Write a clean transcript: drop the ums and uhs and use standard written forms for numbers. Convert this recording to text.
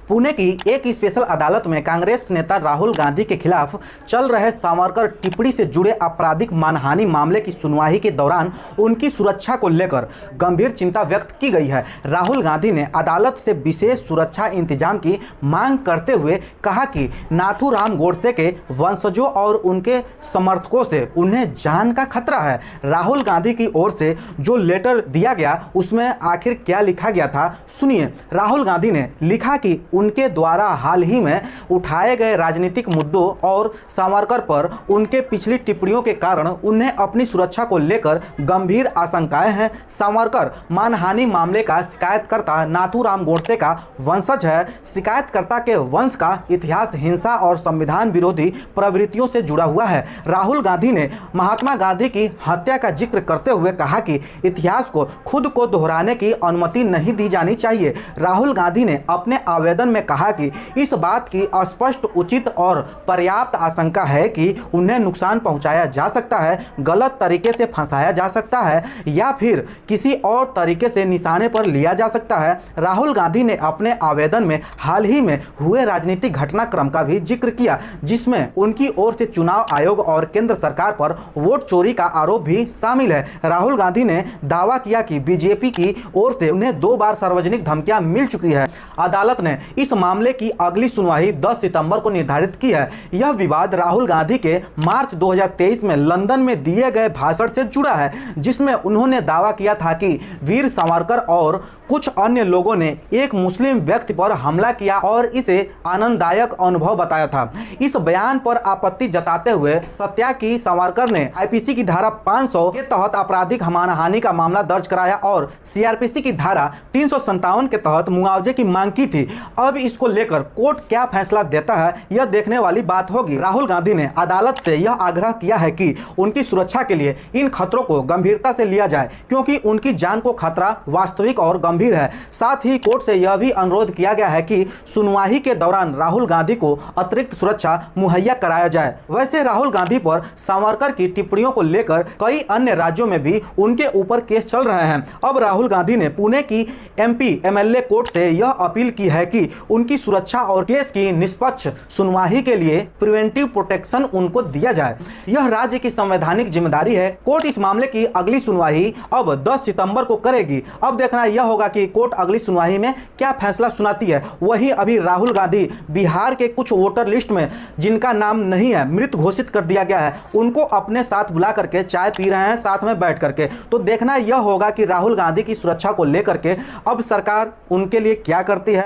पुणे की एक स्पेशल अदालत में कांग्रेस नेता राहुल गांधी के खिलाफ चल रहे सावरकर टिप्पणी से जुड़े आपराधिक मानहानि मामले की सुनवाई के दौरान उनकी सुरक्षा को लेकर गंभीर चिंता व्यक्त की गई है। राहुल गांधी ने अदालत से विशेष सुरक्षा इंतजाम की मांग करते हुए कहा कि नाथूराम गोडसे के वंशजों और उनके समर्थकों से उन्हें जान का खतरा है। राहुल गांधी की ओर से जो लेटर दिया गया उसमें आखिर क्या लिखा गया था, सुनिए। राहुल गांधी ने लिखा कि उनके द्वारा हाल ही में उठाए गए राजनीतिक मुद्दों और सावरकर पर उनके पिछली टिप्पणियों के कारण उन्हें अपनी सुरक्षा को लेकर गंभीर आशंकाएं हैं। सावरकर मानहानि मामले का शिकायतकर्ता नाथूराम गोडसे का वंशज है। शिकायतकर्ता के वंश का इतिहास हिंसा और संविधान विरोधी प्रवृत्तियों से जुड़ा हुआ है। राहुल गांधी ने महात्मा गांधी की हत्या का जिक्र करते हुए कहा कि इतिहास को खुद को दोहराने की अनुमति नहीं दी जानी चाहिए। राहुल गांधी ने अपने आवेदन में कहा कि इस बात की स्पष्ट, उचित और पर्याप्त आशंका है कि उन्हें नुकसान पहुंचाया जा सकता है, गलत तरीके से फंसाया जा सकता है या फिर किसी और तरीके से निशाने पर लिया जा सकता है। राहुल गांधी ने अपने आवेदन में हाल ही में हुए राजनीतिक घटनाक्रम का भी जिक्र किया, जिसमें उनकी ओर से चुनाव आयोग और केंद्र सरकार पर वोट चोरी का आरोप भी शामिल है। राहुल गांधी ने दावा किया कि बीजेपी की ओर से उन्हें 2 बार सार्वजनिक धमकियां मिल चुकी है। अदालत ने इस मामले की अगली सुनवाई 10 सितंबर को निर्धारित की है। यह विवाद राहुल गांधी के मार्च 2023 में लंदन में दिए गए भाषण से जुड़ा है, जिसमें उन्होंने दावा किया था कि वीर सावरकर और कुछ अन्य लोगों ने एक मुस्लिम व्यक्ति पर हमला किया और इसे आनंददायक अनुभव बताया था। इस बयान पर आपत्ति जताते हुए सत्या की सावरकर ने आईपीसी की धारा 500 के तहत आपराधिक मानहानि का मामला दर्ज कराया और सीआरपीसी की धारा 357 के तहत मुआवजे की मांग की थी। अब इसको लेकर कोर्ट क्या फैसला देता है, यह देखने वाली बात होगी। राहुल गांधी ने अदालत से यह आग्रह किया है कि उनकी सुरक्षा के लिए इन खतरों को गंभीरता से लिया जाए, क्योंकि उनकी जान को खतरा वास्तविक और गंभीर है। साथ ही कोर्ट से यह भी अनुरोध किया गया है कि सुनवाई के दौरान राहुल गांधी को अतिरिक्त सुरक्षा मुहैया कराया जाए। वैसे राहुल गांधी पर सावरकर की टिप्पणियों को लेकर कई अन्य राज्यों में भी उनके ऊपर केस चल रहे हैं। अब राहुल गांधी ने पुणे की एमपी एमएलए कोर्ट से यह अपील की है कि उनकी सुरक्षा और केस की निष्पक्ष सुनवाई के लिए प्रिवेंटिव प्रोटेक्शन उनको दिया जाए। यह राज्य की संवैधानिक जिम्मेदारी है। कोर्ट इस मामले की अगली सुनवाई अब 10 सितंबर को करेगी। अब देखना यह होगा कि कोर्ट अगली सुनवाई में क्या फैसला सुनाती है। वहीं अभी राहुल गांधी बिहार के कुछ वोटर लिस्ट में जिनका नाम नहीं है, मृत घोषित कर दिया गया है, उनको अपने साथ बुला करके चाय पी रहे हैं, साथ में बैठ करके। तो देखना यह होगा कि राहुल गांधी की सुरक्षा को लेकर के अब सरकार उनके लिए क्या करती है।